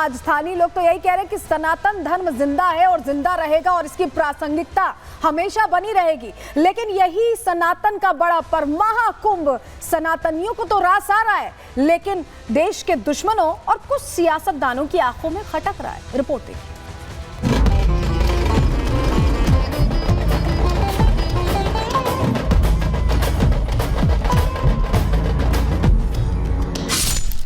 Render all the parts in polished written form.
आज स्थानीय लोग तो यही कह रहे हैं कि सनातन धर्म जिंदा है और जिंदा रहेगा और इसकी प्रासंगिकता हमेशा बनी रहेगी। लेकिन यही सनातन का बड़ा पर्व महाकुंभ सनातनियों को तो रास आ रहा है, लेकिन देश के दुश्मनों और कुछ सियासतदानों की आंखों में खटक रहा है। रिपोर्ट देखिए।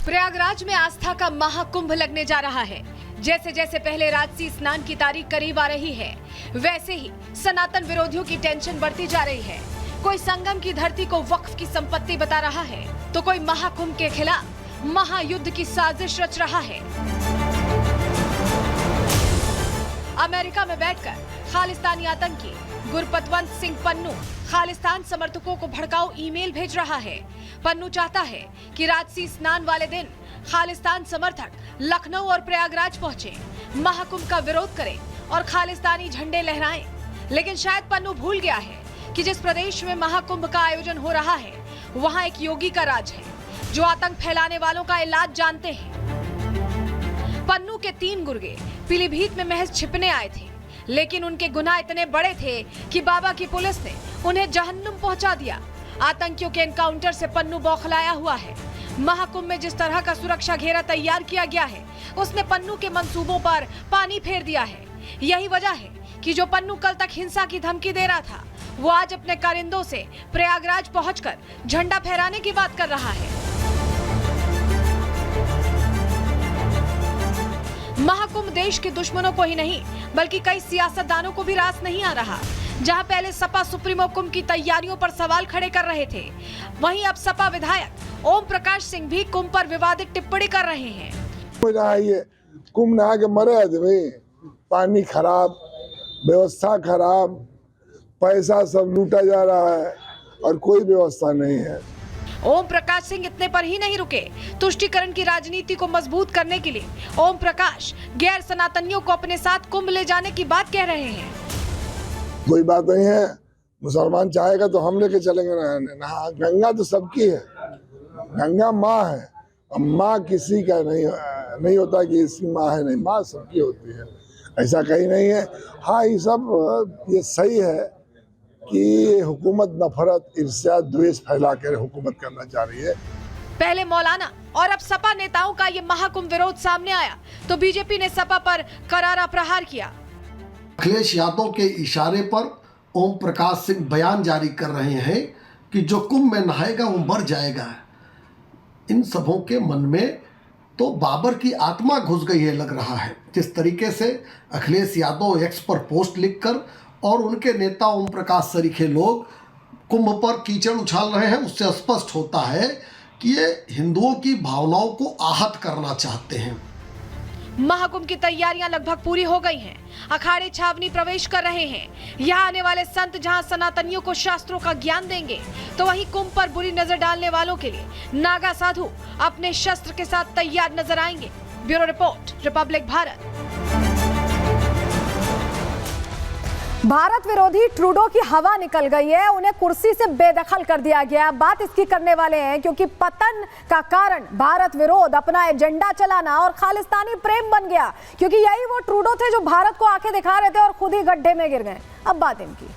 प्रयागराज में आस्था का महाकुंभ लगने जा रहा है। जैसे जैसे पहले राजसी स्नान की तारीख करीब आ रही है, वैसे ही सनातन विरोधियों की टेंशन बढ़ती जा रही है। कोई संगम की धरती को वक्फ की संपत्ति बता रहा है, तो कोई महाकुंभ के खिलाफ महायुद्ध की साजिश रच रहा है। अमेरिका में बैठकर खालिस्तानी आतंकी गुरपतवंत सिंह पन्नू खालिस्तान समर्थकों को भड़काऊ ईमेल भेज रहा है। पन्नू चाहता है कि राजसी स्नान वाले दिन खालिस्तान समर्थक लखनऊ और प्रयागराज पहुंचे, महाकुंभ का विरोध करें और खालिस्तानी झंडे लहराएं। लेकिन शायद पन्नू भूल गया है कि जिस प्रदेश में महाकुंभ का आयोजन हो रहा है, वहां एक योगी का राज है जो आतंक फैलाने वालों का इलाज जानते हैं। पन्नू के 3 गुर्गे पीलीभीत में महज छिपने आए थे, लेकिन उनके गुनाह इतने बड़े थे कि बाबा की पुलिस ने उन्हें जहन्नुम पहुंचा दिया। आतंकियों के एनकाउंटर से पन्नू बौखलाया हुआ है। महाकुंभ में जिस तरह का सुरक्षा घेरा तैयार किया गया है, उसने पन्नू के मंसूबों पर पानी फेर दिया है। यही वजह है कि जो पन्नू कल तक हिंसा की धमकी दे रहा था, वो आज अपने कारिंदों से प्रयागराज पहुंचकर झंडा फहराने की बात कर रहा है। महाकुंभ देश के दुश्मनों को ही नहीं, बल्कि कई सियासतदानों को भी रास नहीं आ रहा। जहां पहले सपा सुप्रीमो कुंभ की तैयारियों पर सवाल खड़े कर रहे थे, वहीं अब सपा विधायक ओम प्रकाश सिंह भी कुंभ पर विवादित टिप्पणी कर रहे हैं। कुंभ नहा के मरे आदमी, पानी खराब, व्यवस्था खराब, पैसा सब लूटा जा रहा है और कोई व्यवस्था नहीं है। ओम प्रकाश सिंह इतने पर ही नहीं रुके। तुष्टीकरण की राजनीति को मजबूत करने के लिए ओम प्रकाश गैर सनातनियों को अपने साथ कुंभ ले जाने की बात कह रहे हैं। कोई बात नहीं है, मुसलमान चाहेगा तो हम लेके चलेंगे नहाने। गंगा तो सबकी है, गंगा माँ है और माँ किसी का नहीं होता कि इसकी माँ है, नहीं, माँ सबकी होती है, ऐसा कहीं नहीं है। हाँ, ये सही है कि हुकूमत नफरत, ईर्ष्या, द्वेष फैला कर हुकूमत करना चाह रही है। पहले मौलाना और अब सपा नेताओं का ये महाकुंभ विरोध सामने आया तो बीजेपी ने सपा पर करारा प्रहार किया। अखिलेश यादव के इशारे पर ओम प्रकाश सिंह बयान जारी कर रहे हैं कि जो कुंभ में नहाएगा वो मर जाएगा। इन सबों के मन में तो बाबर की आत्मा घुस गई है लग रहा है। जिस तरीके से अखिलेश यादव एक्स पर पोस्ट लिखकर और उनके नेता ओम प्रकाश सरीखे लोग कुंभ पर कीचड़ उछाल रहे हैं, उससे स्पष्ट होता है कि ये हिंदुओं की भावनाओं को आहत करना चाहते हैं। महाकुंभ की तैयारियां लगभग पूरी हो गई हैं। अखाड़े छावनी प्रवेश कर रहे हैं। यहाँ आने वाले संत जहाँ सनातनियों को शास्त्रों का ज्ञान देंगे, तो वहीं कुंभ पर बुरी नजर डालने वालों के लिए नागा साधु अपने शस्त्र के साथ तैयार नजर आएंगे। Bureau report, Republic Bharat. Bharat विरोधी ट्रूडो की हवा निकल गई है, उन्हें कुर्सी से बेदखल कर दिया गया। बात इसकी करने वाले हैं क्योंकि पतन का कारण भारत विरोध, अपना एजेंडा चलाना और खालिस्तानी प्रेम बन गया, क्योंकि यही वो ट्रूडो थे जो भारत को आंखें दिखा रहे थे और खुद ही गड्ढे में गिर गए। अब बात इनकी।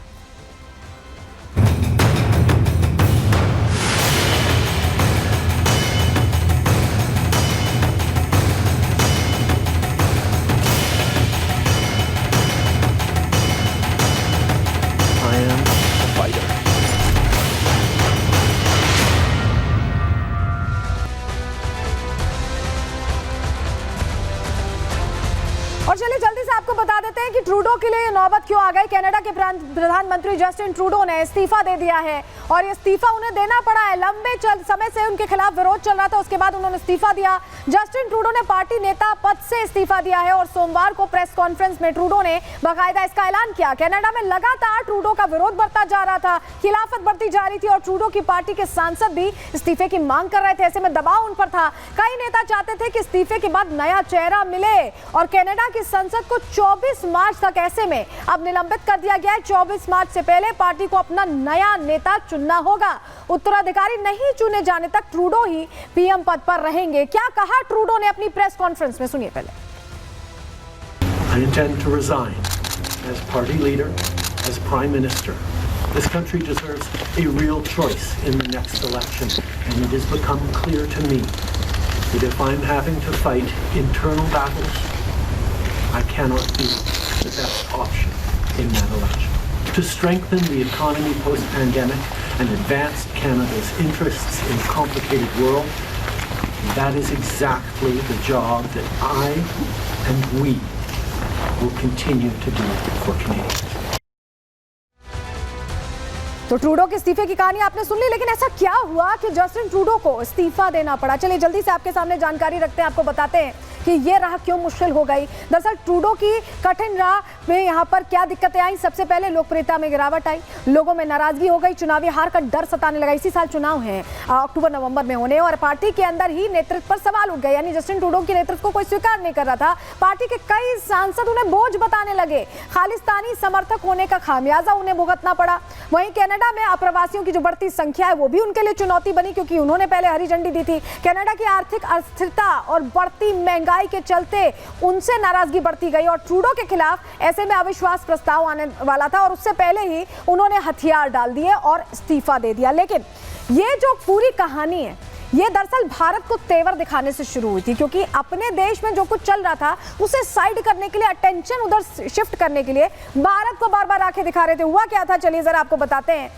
और चलिए जल्दी से आपको बता देते हैं कि ट्रूडो के लिए नौबत क्यों आ गई। कनाडा के प्रधानमंत्री जस्टिन ट्रूडो ने इस्तीफा दे दिया है और ये इस्तीफा उन्हें देना पड़ा है। लंबे समय से उनके खिलाफ विरोध चल रहा था, उसके बाद उन्होंने इस्तीफा दिया। जस्टिन ट्रूडो ने पार्टी नेता पद से इस्तीफा दिया है और सोमवार को प्रेस कॉन्फ्रेंस में ट्रूडो ने बाकायदा इसका ऐलान किया। कनाडा में लगातार ट्रूडो का विरोध बढ़ता जा रहा था, खिलाफत बढ़ती जा रही थी और ट्रूडो की पार्टी के सांसद भी इस्तीफे की मांग कर रहे थे। ऐसे में दबाव उन पर था। कई नेता चाहते थे कि इस्तीफे के बाद नया चेहरा मिले और कनाडा की संसद को 24 मार्च तक ऐसे में अब निलंबित कर दिया गया है। 24 मार्च से पहले पार्टी को अपना नया नेता चुनना होगा। उत्तराधिकारी नहीं चुने जाने तक ट्रूडो ही पीएम पद पर रहेंगे। क्या कहा ट्रूडो ने अपनी प्रेस कॉन्फ्रेंस में, सुनिए पहले। I intend to resign as party leader, as prime minister. This country deserves a real choice in the next election, and it has become clear to me that if I'm having to fight internal battles, I cannot be the best option in that election. To strengthen the economy post-pandemic and advance Canada's interests in a complicated world, that is exactly the job that I and we will continue to do for Canadians. तो Trudeau के इस्तीफे की कहानी आपने सुन ली, लेकिन ऐसा क्या हुआ कि जस्टिन ट्रूडो को इस्तीफा देना पड़ा? चलिए जल्दी से आपके सामने जानकारी रखते हैं, आपको बताते हैं कि ये राह क्यों मुश्किल हो गई। दरअसल ट्रूडो की कठिन राह में यहाँ पर क्या दिक्कतें आई? सबसे पहले लोकप्रियता में गिरावट आई, लोगों में नाराजगी हो गई, चुनावी हार का डर सताने लगा। इसी साल चुनाव है अक्टूबर नवंबर में होने, और पार्टी के अंदर ही नेतृत्व पर सवाल उठ गए, यानी जस्टिन ट्रूडो के नेतृत्व को कोई स्वीकार नहीं कर रहा था। पार्टी के कई सांसद उन्हें बोझ बताने लगे, खालिस्तानी समर्थक होने का खामियाजा उन्हें भुगतना पड़ा। वहीं कनाडा में अप्रवासियों की जो बढ़ती संख्या है वो भी उनके लिए चुनौती बनी, क्योंकि उन्होंने पहले हरी झंडी दी थी। कनाडा की आर्थिक अस्थिरता और बढ़ती महंगाई के चलते उनसे नाराजगी बढ़ती गई और ट्रूडो के खिलाफ ऐसे में अविश्वास प्रस्ताव आने वाला था, और उससे पहले ही उन्होंने हथियार डाल दिए और इस्तीफा दे दिया। लेकिन ये जो पूरी कहानी है, ये दरअसल भारत को तेवर दिखाने से शुरू हुई थी, क्योंकि अपने देश में जो कुछ चल रहा था उसे साइड करने के लिए, अटेंशन उधर शिफ्ट करने के लिए भारत को बार बार आंखें दिखा रहे थे। हुआ क्या था, चलिए जरा आपको बताते हैं।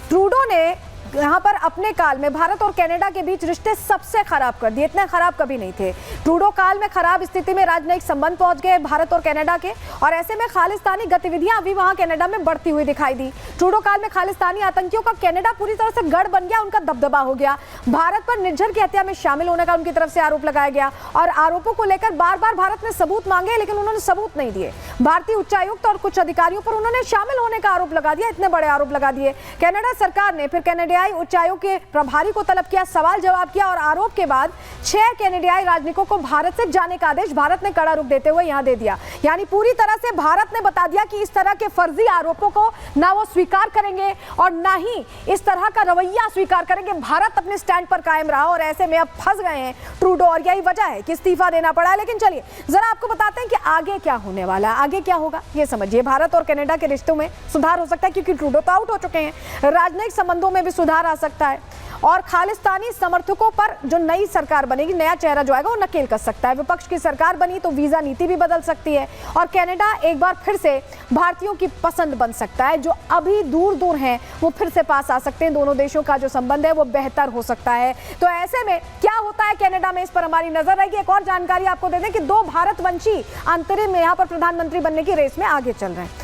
ट्रूडो ने यहाँ पर अपने काल में भारत और कनाडा के बीच रिश्ते सबसे खराब कर दिए, इतने खराब कभी नहीं थे। ट्रूडो काल में खराब स्थिति में राजनयिक संबंध पहुंच गए भारत और कनाडा के, और ऐसे में खालिस्तानी गतिविधियां अभी वहां कनाडा में बढ़ती हुई दिखाई दी। ट्रूडो काल में खालिस्तानी आतंकियों का कनाडा पूरी तरह से गढ़ बन गया, उनका दबदबा हो गया। भारत पर निर्झर की हत्या में शामिल होने का उनकी तरफ से आरोप लगाया गया, और आरोपों को लेकर बार बार भारत ने सबूत मांगे, लेकिन उन्होंने सबूत नहीं दिए। भारतीय उच्चायुक्त और कुछ अधिकारियों पर उन्होंने शामिल होने का आरोप लगा दिया, इतने बड़े आरोप लगा दिए। कनाडा सरकार ने फिर कनाडाई उच्चायोग के प्रभारी को तलब किया, सवाल जवाब किया, और आरोप के बाद 6 कनाडाई राजनयिकों को भारत से जाने का आदेश भारत ने कड़ा रुख देते हुए यहां दे दिया। यानी पूरी तरह से भारत ने बता दिया कि इस तरह के फर्जी आरोपों को ना वो स्वीकार करेंगे और ना ही इस तरह का रवैया स्वीकार करेंगे। भारत अपने स्टैंड पर कायम रहा, और ऐसे में अब फंस गए हैं ट्रूडो, और यही वजह है कि इस्तीफा देना पड़ा। लेकिन चलिए जरा आपको बताते हैं कि आगे क्या होने वाला है, आगे क्या होगा ये समझिए। भारत और कनाडा के रिश्तों में सुधार हो सकता है, क्योंकि ट्रूडो तो आउट हो चुके हैं। राजनयिक संबंधों में भी सुधार आ सकता है, और खालिस्तानी समर्थकों पर जो नई सरकार बनेगी, नया चेहरा जो आएगा वो नकेल कस सकता है। विपक्ष की सरकार बनी तो वीजा नीति भी बदल सकती है, और कनाडा एक बार फिर से भारतीयों की पसंद बन सकता है। जो अभी दूर दूर हैं वो फिर से पास आ सकते हैं, दोनों देशों का जो संबंध है वो बेहतर हो सकता है। तो ऐसे में क्या होता है कनाडा में, इस पर हमारी नजर रहेगी। एक और जानकारी आपको दे दें कि 2 भारतवंशी अंतरिम में यहाँ पर प्रधानमंत्री बनने की रेस में आगे चल रहे हैं।